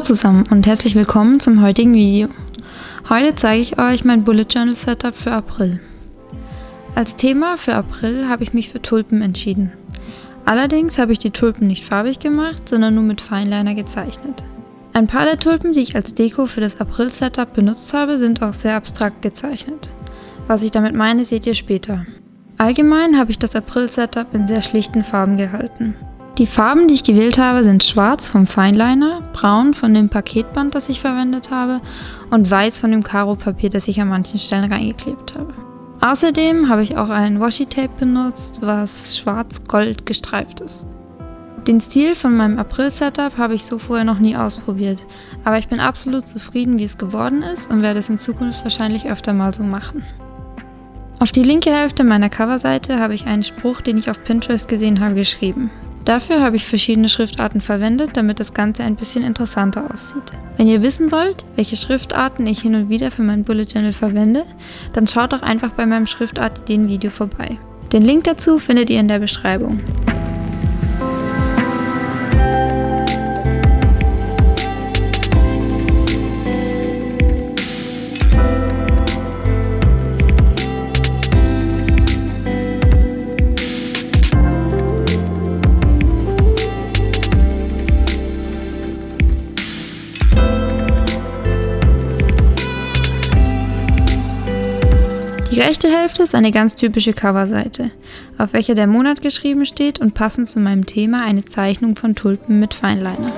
zusammen und herzlich willkommen zum heutigen Video. Heute zeige ich euch mein Bullet Journal Setup für April. Als Thema für April habe ich mich für Tulpen entschieden. Allerdings habe ich die Tulpen nicht farbig gemacht, sondern nur mit Fineliner gezeichnet. Ein paar der Tulpen, die ich als Deko für das April-Setup benutzt habe, sind auch sehr abstrakt gezeichnet. Was ich damit meine, seht ihr später. Allgemein habe ich das April-Setup in sehr schlichten Farben gehalten. Die Farben, die ich gewählt habe, sind schwarz vom Fineliner, braun von dem Paketband, das ich verwendet habe und weiß von dem Karo-Papier, das ich an manchen Stellen reingeklebt habe. Außerdem habe ich auch ein Washi-Tape benutzt, was schwarz-gold gestreift ist. Den Stil von meinem April-Setup habe ich so vorher noch nie ausprobiert, aber ich bin absolut zufrieden, wie es geworden ist und werde es in Zukunft wahrscheinlich öfter mal so machen. Auf die linke Hälfte meiner Coverseite habe ich einen Spruch, den ich auf Pinterest gesehen habe, geschrieben. Dafür habe ich verschiedene Schriftarten verwendet, damit das Ganze ein bisschen interessanter aussieht. Wenn ihr wissen wollt, welche Schriftarten ich hin und wieder für mein Bullet Journal verwende, dann schaut doch einfach bei meinem Schriftart-Ideen-Video vorbei. Den Link dazu findet ihr in der Beschreibung. Die rechte Hälfte ist eine ganz typische Coverseite, auf welcher der Monat geschrieben steht und passend zu meinem Thema eine Zeichnung von Tulpen mit Fineliner.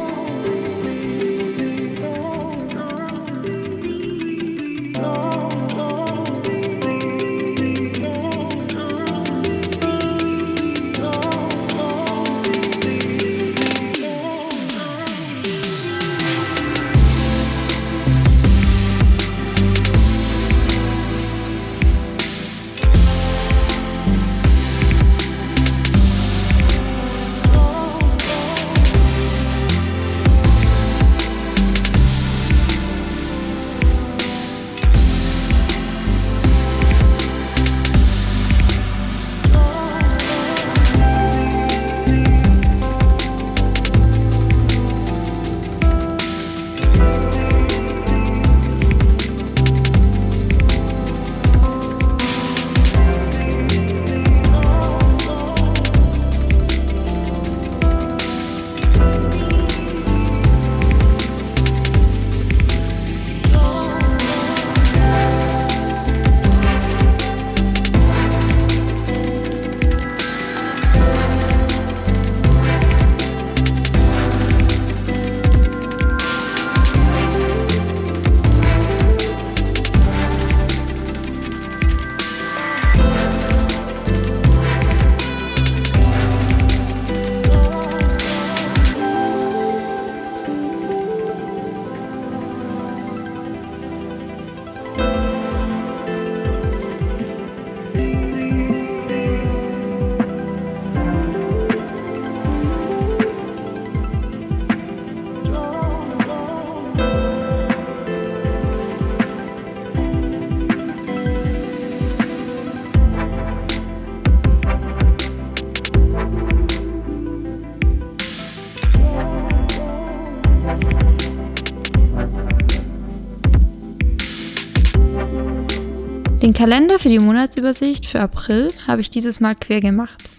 Den Kalender für die Monatsübersicht für April habe ich dieses Mal quer gemacht.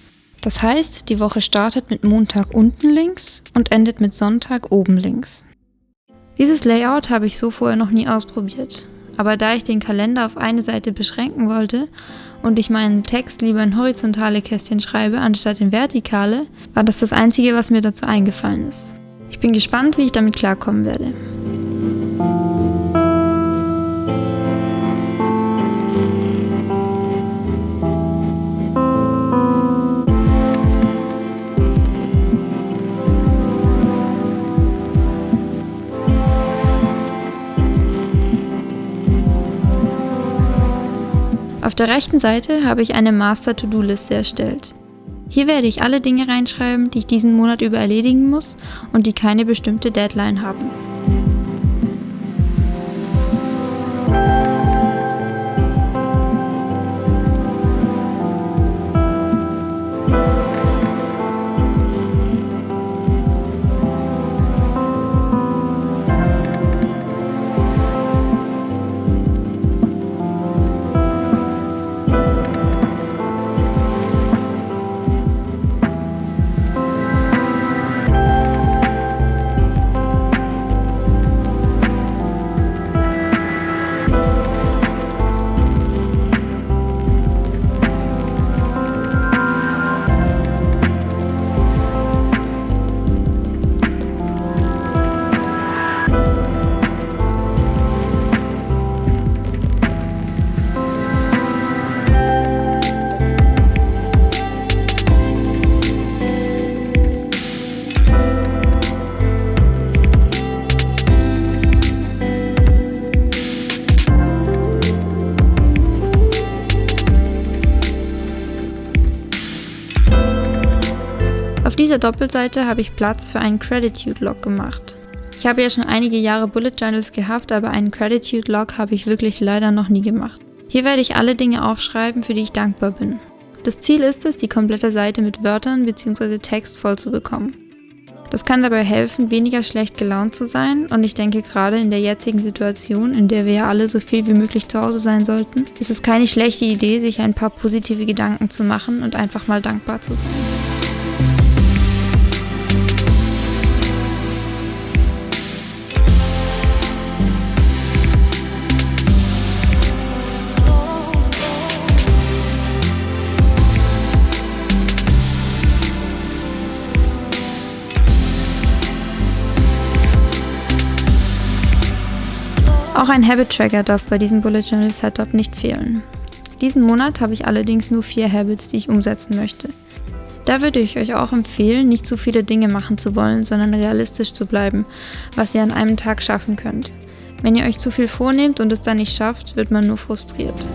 Das heißt, die Woche startet mit Montag unten links und endet mit Sonntag oben links. Dieses Layout habe ich so vorher noch nie ausprobiert, aber da ich den Kalender auf eine Seite beschränken wollte und ich meinen Text lieber in horizontale Kästchen schreibe, anstatt in vertikale, war das das Einzige, was mir dazu eingefallen ist. Ich bin gespannt, wie ich damit klarkommen werde. Auf der rechten Seite habe ich eine Master-To-Do-Liste erstellt. Hier werde ich alle Dinge reinschreiben, die ich diesen Monat über erledigen muss und die keine bestimmte Deadline haben. dieser Doppelseite habe ich Platz für einen Gratitude-Log gemacht. Ich habe ja schon einige Jahre Bullet Journals gehabt, aber einen Gratitude-Log habe ich wirklich leider noch nie gemacht. Hier werde ich alle Dinge aufschreiben, für die ich dankbar bin. Das Ziel ist es, die komplette Seite mit Wörtern bzw. Text voll zu bekommen. Das kann dabei helfen, weniger schlecht gelaunt zu sein, und ich denke, gerade in der jetzigen Situation, in der wir ja alle so viel wie möglich zu Hause sein sollten, ist es keine schlechte Idee, sich ein paar positive Gedanken zu machen und einfach mal dankbar zu sein. Auch ein Habit-Tracker darf bei diesem Bullet Journal Setup nicht fehlen. Diesen Monat habe ich allerdings nur 4 Habits, die ich umsetzen möchte. Da würde ich euch auch empfehlen, nicht zu viele Dinge machen zu wollen, sondern realistisch zu bleiben, was ihr an einem Tag schaffen könnt. Wenn ihr euch zu viel vornehmt und es dann nicht schafft, wird man nur frustriert.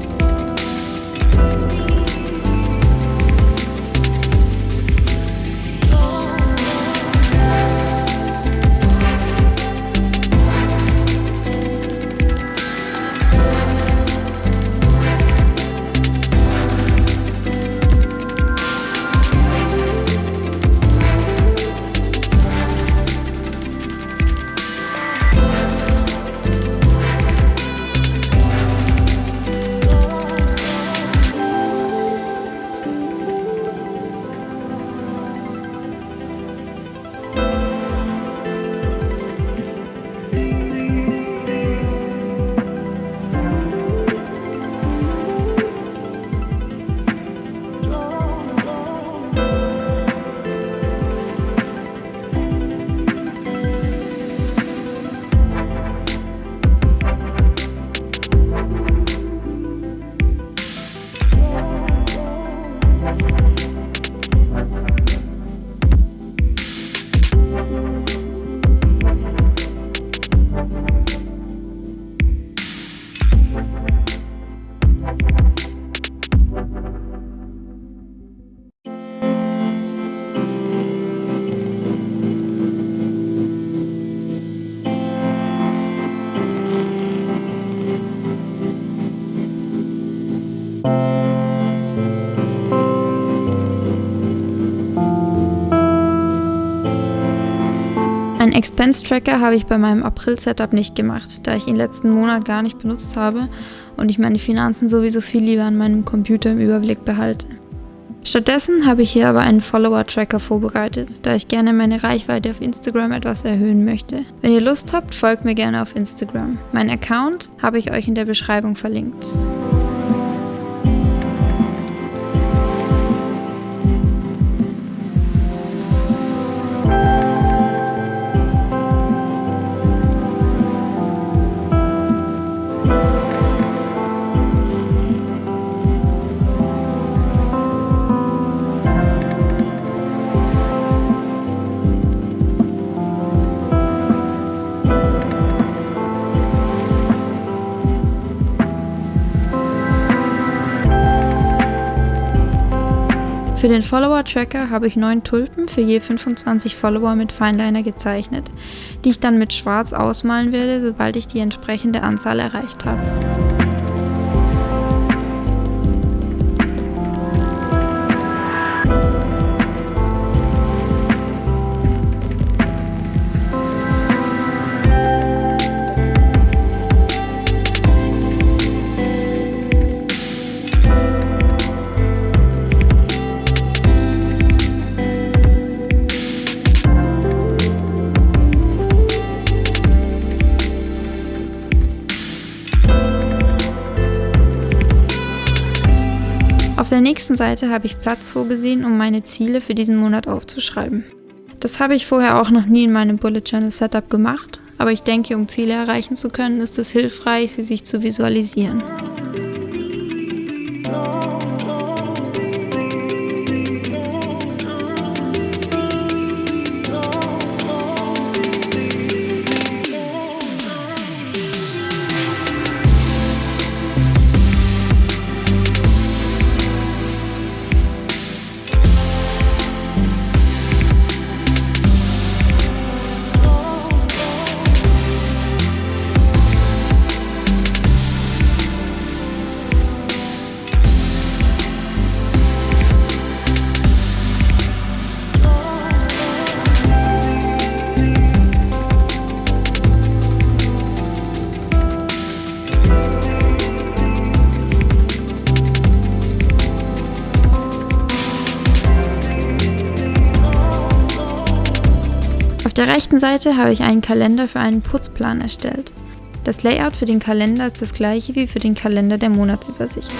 Einen Expense-Tracker habe ich bei meinem April-Setup nicht gemacht, da ich ihn letzten Monat gar nicht benutzt habe und ich meine Finanzen sowieso viel lieber an meinem Computer im Überblick behalte. Stattdessen habe ich hier aber einen Follower-Tracker vorbereitet, da ich gerne meine Reichweite auf Instagram etwas erhöhen möchte. Wenn ihr Lust habt, folgt mir gerne auf Instagram. Mein Account habe ich euch in der Beschreibung verlinkt. Für den Follower-Tracker habe ich 9 Tulpen für je 25 Follower mit Fineliner gezeichnet, die ich dann mit Schwarz ausmalen werde, sobald ich die entsprechende Anzahl erreicht habe. Auf der nächsten Seite habe ich Platz vorgesehen, um meine Ziele für diesen Monat aufzuschreiben. Das habe ich vorher auch noch nie in meinem Bullet Journal Setup gemacht, aber ich denke, um Ziele erreichen zu können, ist es hilfreich, sie sich zu visualisieren. Auf der rechten Seite habe ich einen Kalender für einen Putzplan erstellt. Das Layout für den Kalender ist das gleiche wie für den Kalender der Monatsübersicht.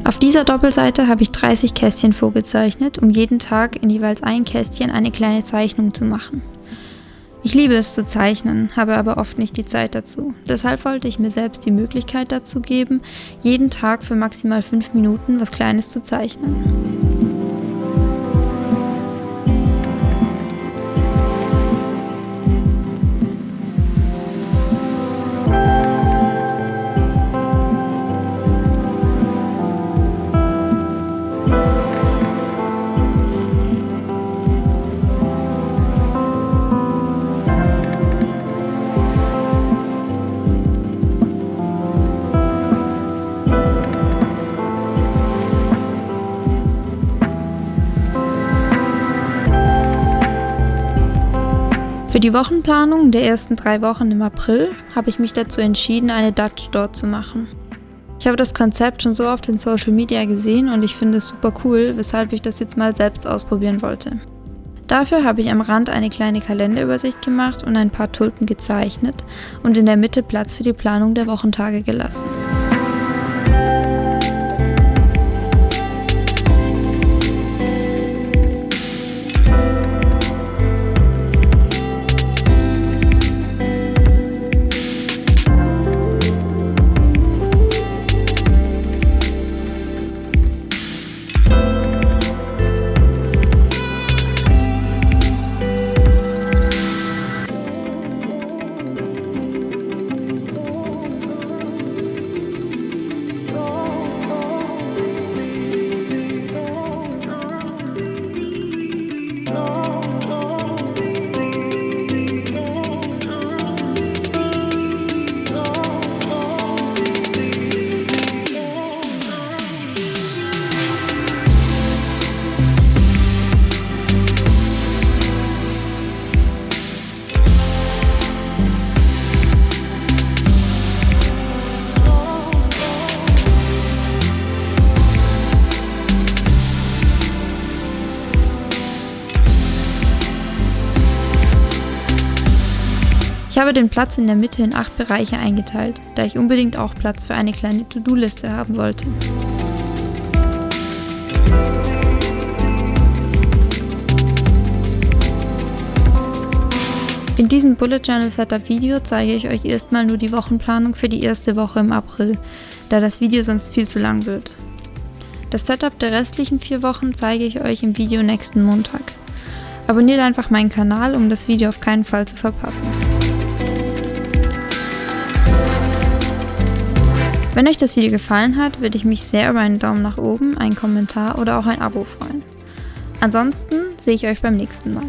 Auf dieser Doppelseite habe ich 30 Kästchen vorgezeichnet, um jeden Tag in jeweils ein Kästchen eine kleine Zeichnung zu machen. Ich liebe es zu zeichnen, habe aber oft nicht die Zeit dazu. Deshalb wollte ich mir selbst die Möglichkeit dazu geben, jeden Tag für maximal 5 Minuten was Kleines zu zeichnen. Für die Wochenplanung der ersten 3 Wochen im April habe ich mich dazu entschieden, eine Dutch Door zu machen. Ich habe das Konzept schon so oft in Social Media gesehen und ich finde es super cool, weshalb ich das jetzt mal selbst ausprobieren wollte. Dafür habe ich am Rand eine kleine Kalenderübersicht gemacht und ein paar Tulpen gezeichnet und in der Mitte Platz für die Planung der Wochentage gelassen. Ich habe den Platz in der Mitte in 8 Bereiche eingeteilt, da ich unbedingt auch Platz für eine kleine To-Do-Liste haben wollte. In diesem Bullet Journal Setup Video zeige ich euch erstmal nur die Wochenplanung für die erste Woche im April, da das Video sonst viel zu lang wird. Das Setup der restlichen 4 Wochen zeige ich euch im Video nächsten Montag. Abonniert einfach meinen Kanal, um das Video auf keinen Fall zu verpassen. Wenn euch das Video gefallen hat, würde ich mich sehr über einen Daumen nach oben, einen Kommentar oder auch ein Abo freuen. Ansonsten sehe ich euch beim nächsten Mal.